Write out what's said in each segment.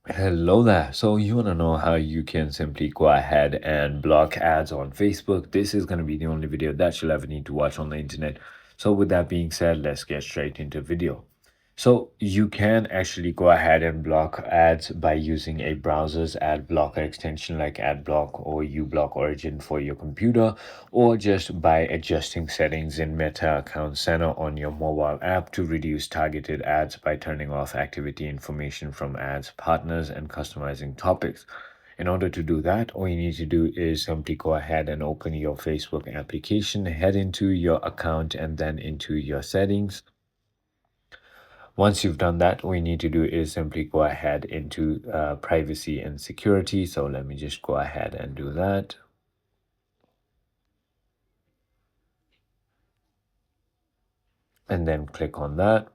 Hello there. So you want to know how you can simply go ahead and block ads on Facebook? This is going to be the only video that you'll ever need to watch on the internet. So with that being said, let's get straight into the video. So you can actually go ahead and block ads by using a browser's ad blocker extension like AdBlock or uBlock Origin for your computer, or just by adjusting settings in Meta Account Center on your mobile app to reduce targeted ads by turning off activity information from ads partners and customizing topics. In order to do that, all you need to do is simply go ahead and open your Facebook application, head into your account and then into your settings. Once you've done that, all you need to do is simply go ahead into privacy and security. So let me just go ahead and do that. And then click on that.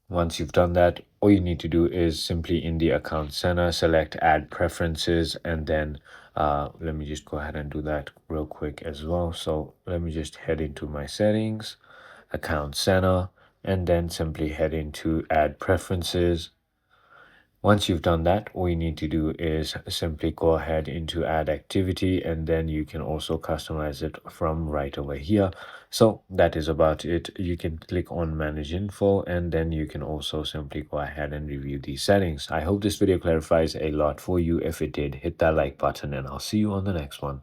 Once you've done that, all you need to do is simply in the account center, select add preferences, and then let me just go ahead and do that real quick as well. So let me just head into my settings, account center, and then simply head into add preferences. Once you've done that, all you need to do is simply go ahead into add activity, and then you can also customize it from right over here. So that is about it. You can click on manage info, and then you can also simply go ahead and review these settings. I hope this video clarifies a lot for you. If it did, hit that like button and I'll see you on the next one.